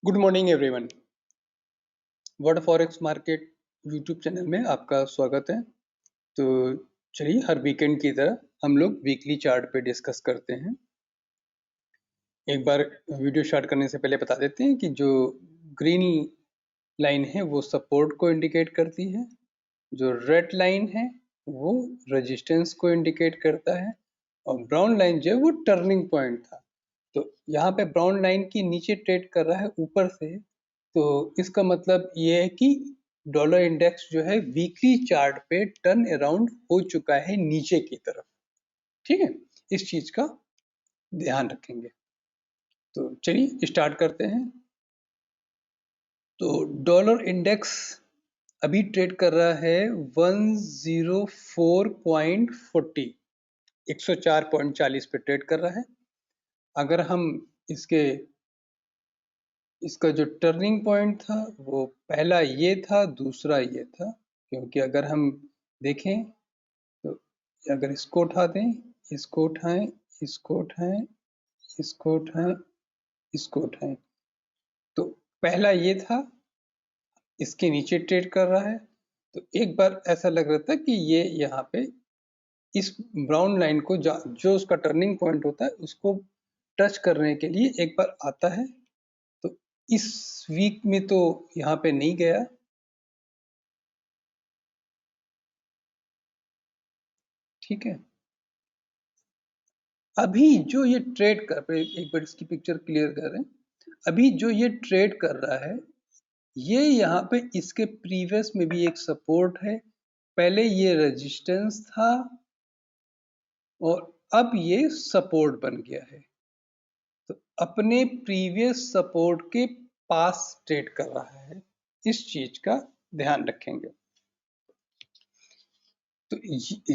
Good morning everyone. World forex market YouTube channel में आपका स्वागत है। तो चलिए हर वीकेंड की तरह हम लोग वीकली चार्ट पे डिस्कस करते हैं। एक बार वीडियो स्टार्ट करने से पहले बता देते हैं कि जो ग्रीन लाइन है वो सपोर्ट को इंडिकेट करती है, जो रेड लाइन है वो रेजिस्टेंस को इंडिकेट करता है और ब्राउन लाइन जो है वो टर्निंग पॉइंट था। तो यहाँ पे ब्राउन लाइन की नीचे ट्रेड कर रहा है ऊपर से, तो इसका मतलब ये है कि डॉलर इंडेक्स जो है वीकली चार्ट पे टर्न अराउंड हो चुका है नीचे की तरफ। ठीक है, इस चीज का ध्यान रखेंगे। तो चलिए स्टार्ट करते हैं। तो डॉलर इंडेक्स अभी ट्रेड कर रहा है 104.40, 104.40 पे ट्रेड कर रहा है। अगर हम इसका जो टर्निंग पॉइंट था वो पहला ये था, दूसरा ये था, क्योंकि अगर हम देखें तो अगर इसको उठा दें, इसको उठाएं, इसको उठाएं, इसको उठाएं, इसको उठाएं, तो पहला ये था, इसके नीचे ट्रेड कर रहा है। तो एक बार ऐसा लग रहा था कि ये यहाँ पे इस ब्राउन लाइन को जो उसका टर्निंग पॉइंट होता है उसको टच करने के लिए एक बार आता है। तो इस वीक में तो यहाँ पे नहीं गया। ठीक है, अभी जो ये ट्रेड कर, एक बार इसकी पिक्चर क्लियर कर रहे हैं। अभी जो ये ट्रेड कर रहा है ये यहाँ पे इसके प्रीवियस में भी एक सपोर्ट है, पहले ये रेजिस्टेंस था और अब ये सपोर्ट बन गया है। तो अपने प्रीवियस सपोर्ट के पास ट्रेड कर रहा है, इस चीज का ध्यान रखेंगे। तो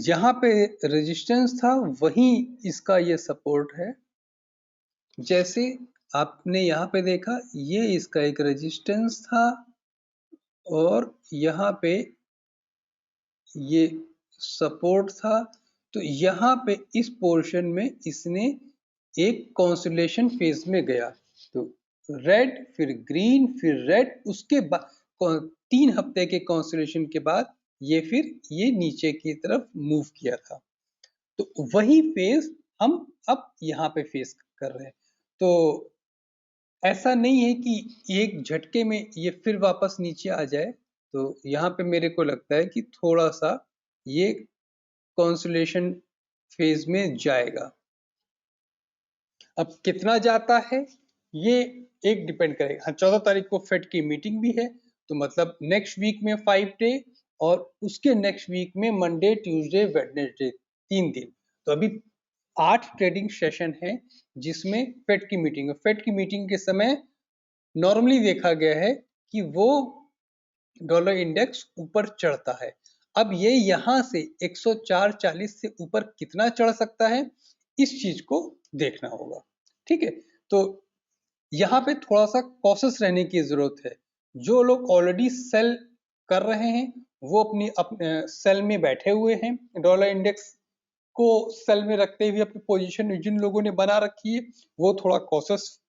यहाँ पे रेजिस्टेंस था, वहीं इसका ये सपोर्ट है। जैसे आपने यहाँ पे देखा ये इसका एक रेजिस्टेंस था और यहाँ पे ये सपोर्ट था। तो यहाँ पे इस पोर्शन में इसने एक कॉन्सोलेशन फेज में गया, तो रेड फिर ग्रीन फिर रेड, उसके बाद 3 हफ्ते के कॉन्सोलेशन के बाद ये फिर ये नीचे की तरफ मूव किया था। तो वही फेज हम अब यहाँ पे फेस कर रहे हैं। तो ऐसा नहीं है कि एक झटके में ये फिर वापस नीचे आ जाए। तो यहाँ पे मेरे को लगता है कि थोड़ा सा ये कंसोलिडेशन फेज में जाएगा। अब कितना जाता है ये एक डिपेंड करेगा। हाँ, 14 तारीख को फेड की मीटिंग भी है, तो मतलब नेक्स्ट वीक में 5 डे और उसके नेक्स्ट वीक में मंडे ट्यूसडे वेडनेसडे 3 दिन। तो अभी 8 ट्रेडिंग सेशन है जिसमें फेड की मीटिंग है। फेड की मीटिंग के समय नॉर्मली देखा गया है कि वो डॉलर इंडेक्स ऊपर चढ़ता है। अब ये यहाँ से 104.40 से ऊपर कितना चढ़ सकता है, इस चीज को देखना होगा। ठीक है, तो यहाँ पे थोड़ा सा कॉशियस रहने की जरूरत है। जो लोग ऑलरेडी सेल कर रहे हैं वो अपने सेल में बैठे हुए हैं, डॉलर इंडेक्स को सेल में रखते हुए अपनी पोजीशन जिन लोगों ने बना रखी है वो थोड़ा कॉशियस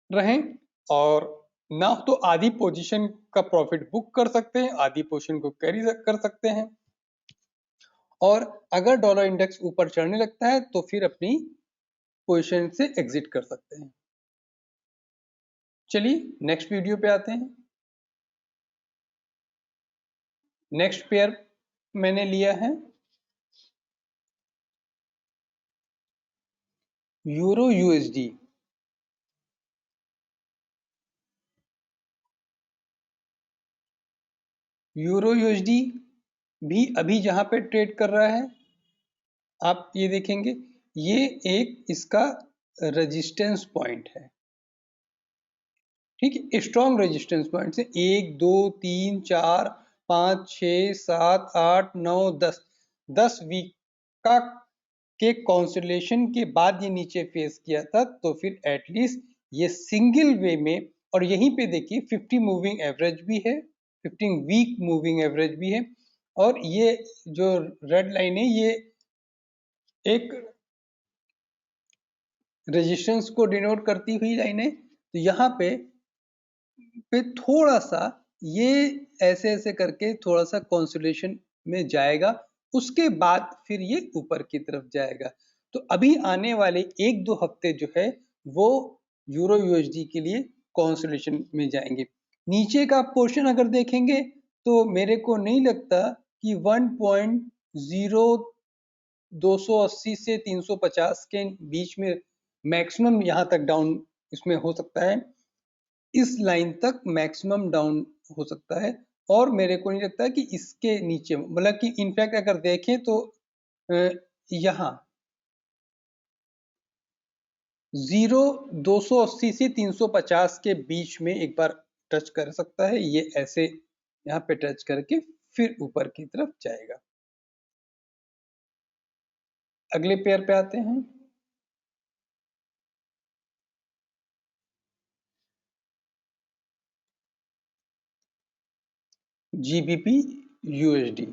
रहें, और ना तो आधी पोजीशन का प्रॉफिट बुक कर सकते हैं, आधी पोजीशन को कैरी कर सकते हैं। और अगर डॉलर इंडेक्स ऊपर चढ़ने लगता है तो फिर अपनी पोजीशन से एग्जिट कर सकते हैं। चलिए नेक्स्ट वीडियो पे आते हैं। नेक्स्ट पेयर मैंने लिया है यूरो यूएसडी। यूरो यूएसडी भी अभी जहां पे ट्रेड कर रहा है आप ये देखेंगे, ये एक इसका रेजिस्टेंस पॉइंट है। ठीक है, स्ट्रॉन्ग रेजिस्टेंस पॉइंट से 1 2 3 4 5 6 7 8 9 10 वीक का के कॉन्सोलेशन के बाद ये नीचे फेस किया था। तो फिर एटलीस्ट ये सिंगल वे में, और यहीं पे देखिए 50 मूविंग एवरेज भी है, 15 वीक मूविंग एवरेज भी है, और ये जो रेड लाइन है ये एक रेजिस्टेंस को डिनोट करती हुई लाइन है। तो यहाँ पे थोड़ा सा ये ऐसे करके थोड़ा सा कंसोलिडेशन में जाएगा, उसके बाद फिर ये ऊपर की तरफ जाएगा। तो अभी आने वाले 1-2 हफ्ते जो है वो यूरो यूएसडी के लिए कंसोलिडेशन में जाएंगे। नीचे का पोर्शन अगर देखेंगे तो मेरे को नहीं लगता कि 1.0280 से 350 के बीच में मैक्सिमम यहाँ तक डाउन इसमें हो सकता है। इस लाइन तक मैक्सिमम डाउन हो सकता है और मेरे को नहीं लगता कि इसके नीचे, मतलब कि इनफैक्ट अगर देखें तो यहाँ 280 से 350 के बीच में एक बार टच कर सकता है, ये ऐसे यहाँ पे टच करके फिर ऊपर की तरफ जाएगा। अगले पेयर पे आते हैं। GBP USD.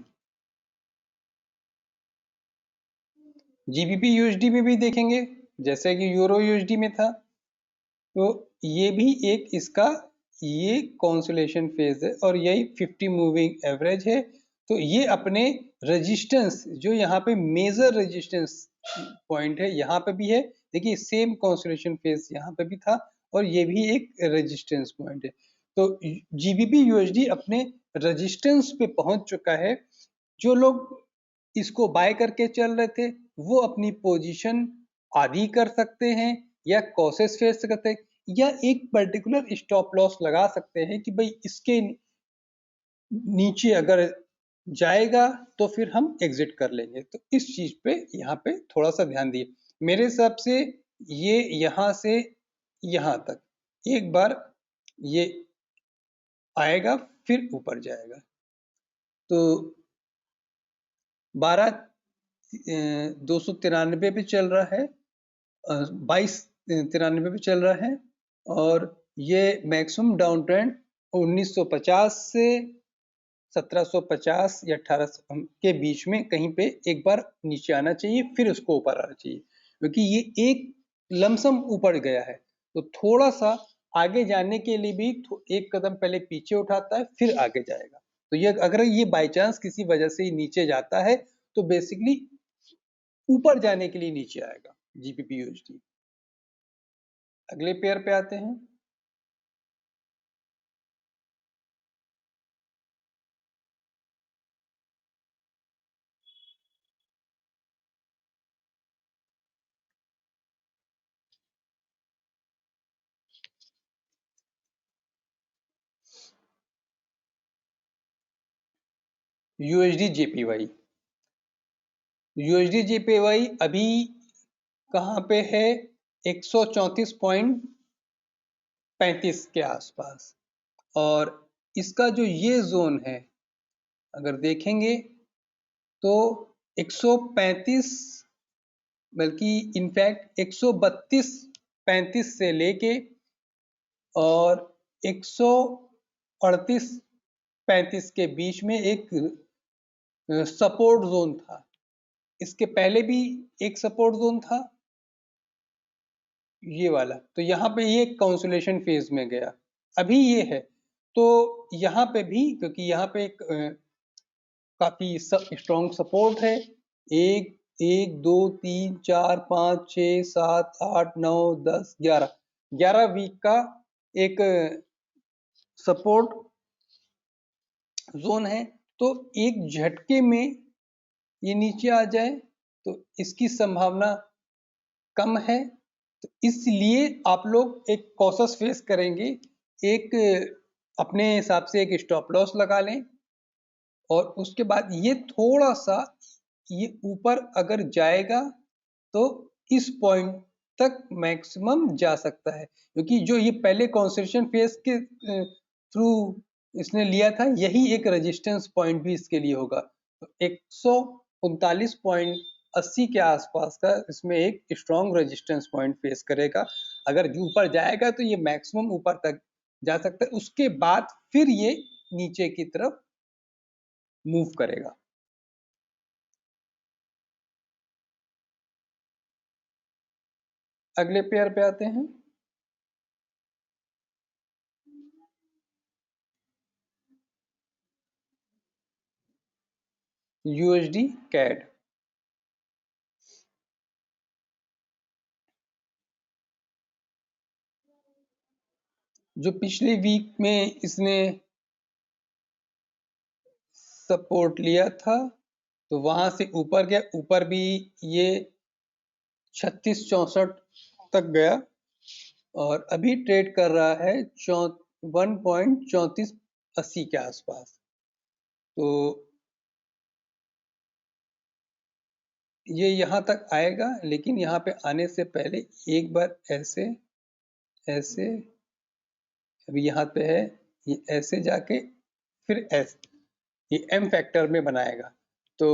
जीबीपी यूएसडी में भी देखेंगे जैसे कि यूरो यूएसडी में था, तो ये भी एक इसका ये कंसोलिडेशन फेज है और यही 50 मूविंग एवरेज है। तो ये अपने रेजिस्टेंस जो यहाँ पे मेजर रेजिस्टेंस पॉइंट है, यहाँ पे भी है। देखिए सेम कंसोलिडेशन फेज यहाँ पे भी था और ये भी एक रेजिस्टेंस पॉइंट है। तो जीबीपी यूएसडी अपने रेजिस्टेंस पे पहुंच चुका है। जो लोग इसको बाय करके चल रहे थे वो अपनी पोजीशन आधी कर सकते हैं या कॉसेस फेस करते हैं या एक पर्टिकुलर स्टॉप लॉस लगा सकते हैं कि भाई इसके नीचे अगर जाएगा तो फिर हम एग्जिट कर लेंगे। तो इस चीज पे यहाँ पे थोड़ा सा ध्यान दिए। मेरे हिसाब से ये यहाँ से यहाँ तक एक बार ये आएगा फिर ऊपर जाएगा। तो 12,293 पे चल रहा है, 22,93 पे चल रहा है और ये मैक्सिमम डाउन ट्रेंड 1950 से 1750 या 1800 के बीच में कहीं पे एक बार नीचे आना चाहिए, फिर उसको ऊपर आना चाहिए, क्योंकि ये एक लमसम ऊपर गया है तो थोड़ा सा आगे जाने के लिए भी एक कदम पहले पीछे उठाता है फिर आगे जाएगा। तो ये अगर ये बाई चांस किसी वजह से नीचे जाता है तो बेसिकली ऊपर जाने के लिए नीचे आएगा जीबीपी यूएसडी। अगले पेयर पे आते हैं। USD JPY. यूएसडी जेपीवाई अभी कहाँ पे है? 134.35 के आसपास। और इसका जो ये जोन है अगर देखेंगे तो 135 बल्कि इनफैक्ट 132-35 से लेके और 138-35 के बीच में एक सपोर्ट जोन था। इसके पहले भी एक सपोर्ट जोन था ये वाला, तो यहाँ पे ये काउंसुलेशन फेज में गया, अभी ये है। तो यहाँ पे भी क्योंकि यहाँ पे एक काफी स्ट्रॉन्ग सपोर्ट है, एक एक दो तीन चार पाँच छः सात आठ नौ 10 11 वीक का एक सपोर्ट जोन है। तो एक झटके में ये नीचे आ जाए तो इसकी संभावना कम है। तो इसलिए आप लोग एक कॉशस फेस करेंगे, एक अपने हिसाब से एक स्टॉप लॉस लगा लें और उसके बाद ये थोड़ा सा ये ऊपर अगर जाएगा तो इस पॉइंट तक मैक्सिमम जा सकता है, क्योंकि जो ये पहले कंसोलिडेशन फेज के थ्रू इसने लिया था यही एक रेजिस्टेंस पॉइंट भी इसके लिए होगा। तो 139.80 के आसपास का इसमें एक स्ट्रॉन्ग रेजिस्टेंस पॉइंट फेस करेगा। अगर ऊपर जाएगा तो ये मैक्सिमम ऊपर तक जा सकता है, उसके बाद फिर ये नीचे की तरफ मूव करेगा। अगले पेयर पे आते हैं। USD CAD. जो पिछले वीक में इसने सपोर्ट लिया था तो वहां से ऊपर गया, ऊपर भी ये 3664 तक गया और अभी ट्रेड कर रहा है 1.3480 के आसपास। तो ये यहाँ तक आएगा, लेकिन यहाँ पे आने से पहले एक बार ऐसे ऐसे, अभी यहाँ पे है, ये ऐसे जाके फिर ऐसे, ये एम फैक्टर में बनाएगा। तो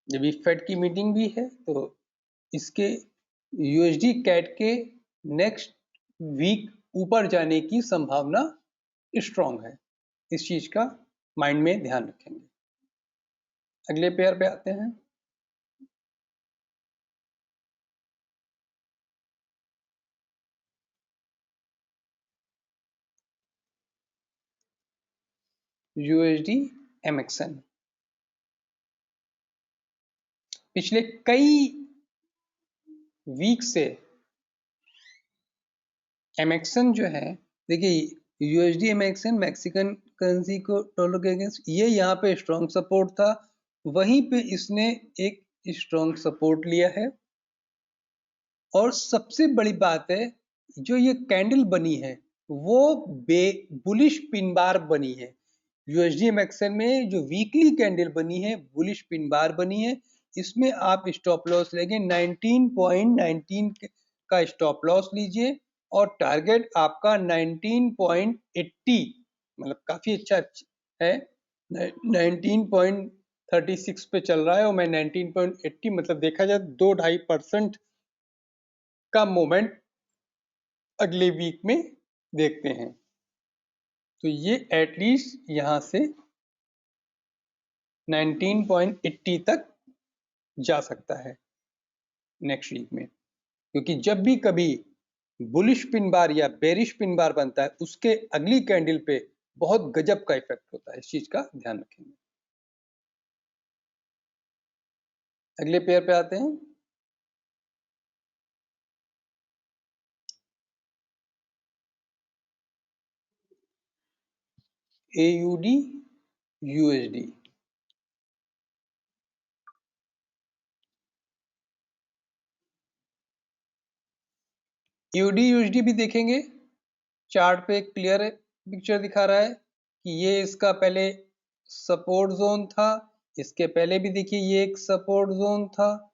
जब फेड की मीटिंग भी है तो इसके यूएसडी कैट के नेक्स्ट वीक ऊपर जाने की संभावना स्ट्रॉन्ग है। इस चीज का माइंड में ध्यान रखेंगे। अगले पेयर पे आते हैं। यूएसडी एमएक्सएन। पिछले कई वीक से एमएक्सएन जो है, देखिए यूएसडी एमएक्सएन मैक्सिकन करेंसी को डॉलर के अगेंस्ट ये यहाँ पे स्ट्रॉन्ग सपोर्ट था, वहीं पे इसने एक स्ट्रॉन्ग सपोर्ट लिया है। और सबसे बड़ी बात है, जो ये कैंडल बनी है वो बुलिश पिन बार बनी है। यूएसडी एमएक्सएन में जो वीकली कैंडल बनी है बुलिश पिन बार बनी है। इसमें आप स्टॉप लॉस लेंगे 19.19 का स्टॉप लॉस लीजिए और टारगेट आपका 19.80, मतलब काफी अच्छा है। 19.36 पे चल रहा है और मैं 19.80, मतलब देखा जाए 2-2.5% का मोमेंट अगले वीक में देखते हैं। तो ये एटलीस्ट यहां से 19.80 तक जा सकता है नेक्स्ट वीक में, क्योंकि जब भी कभी बुलिश पिन बार या बेरिश पिन बार बनता है उसके अगली कैंडल पे बहुत गजब का इफेक्ट होता है। इस चीज का ध्यान रखेंगे। अगले पेयर पे आते हैं। AUD USD. यूडी यूएसडी भी देखेंगे। चार्ट पे क्लियर पिक्चर दिखा रहा है कि ये इसका पहले सपोर्ट जोन था, इसके पहले भी देखिए ये एक सपोर्ट जोन था।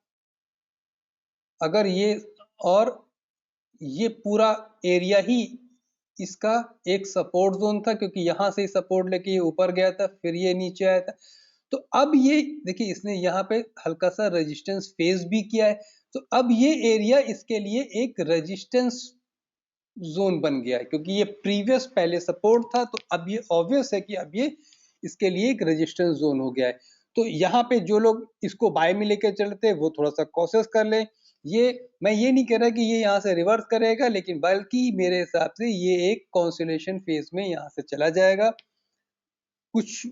अगर ये, और ये पूरा एरिया ही इसका एक सपोर्ट जोन था, क्योंकि यहां से सपोर्ट लेके ये ऊपर गया था, फिर ये नीचे आया था। तो अब ये देखिए इसने यहाँ पे हल्का सा रेजिस्टेंस फेस भी किया है। तो अब ये एरिया इसके लिए एक रेजिस्टेंस जोन बन गया है, क्योंकि ये प्रीवियस पहले सपोर्ट था। तो अब ये ऑब्वियस है कि अब ये इसके लिए एक रेजिस्टेंस जोन हो गया है। तो यहाँ पे जो लोग इसको बाय में लेकर चलते हैं वो थोड़ा सा कॉशियस कर ले। ये मैं ये नहीं कह रहा कि ये यहाँ से रिवर्स करेगा, लेकिन बल्कि मेरे हिसाब से ये एक कंसोलिडेशन फेज में यहाँ से चला जाएगा कुछ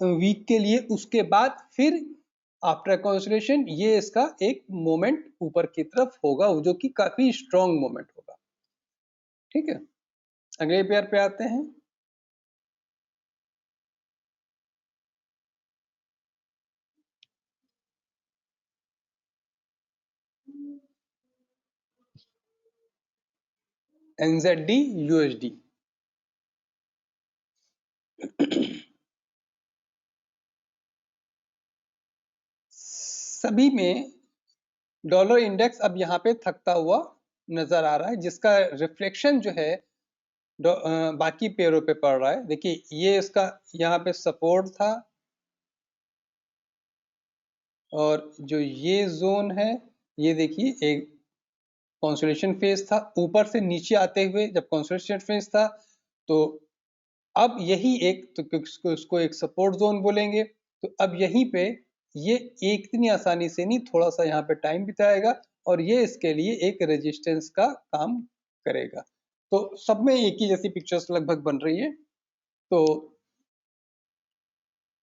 वीक के लिए। उसके बाद फिर आफ्टर कंसोलिडेशन ये इसका एक मोमेंट ऊपर की तरफ होगा, जो कि काफी स्ट्रॉन्ग मोमेंट होगा। ठीक है, अगले पेयर पे आते हैं। NZD USD. सभी में डॉलर इंडेक्स अब यहाँ पे थकता हुआ नजर आ रहा है, जिसका रिफ्लेक्शन जो है बाकी पेयरों पे पड़ रहा है। देखिए ये इसका यहाँ पे सपोर्ट था और जो ये जोन है, ये देखिए एक कंसोलिडेशन फेज था। ऊपर से नीचे आते हुए जब कंसोलिडेशन फेज था, तो अब यही एक, तो उसको एक सपोर्ट जोन बोलेंगे। तो अब यहीं पे ये एक इतनी आसानी से नहीं, थोड़ा सा यहाँ पे टाइम बिताएगा और ये इसके लिए एक रेजिस्टेंस का काम करेगा। तो सब में एक ही जैसी पिक्चर्स लगभग बन रही है। तो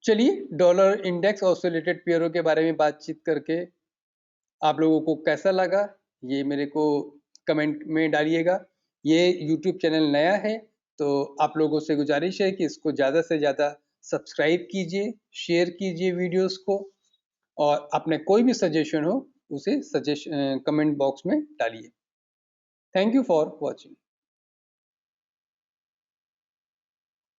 चलिए, डॉलर इंडेक्स ऑसिलेटेड पेयरों के बारे में बातचीत करके आप लोगों को कैसा लगा, ये मेरे को कमेंट में डालिएगा। ये यूट्यूब चैनल नया है, तो आप लोगों से गुजारिश है कि इसको ज़्यादा से ज़्यादा सब्सक्राइब कीजिए, शेयर कीजिए वीडियोस को, और अपने कोई भी सजेशन हो उसे कमेंट बॉक्स में डालिए। Thank you for watching.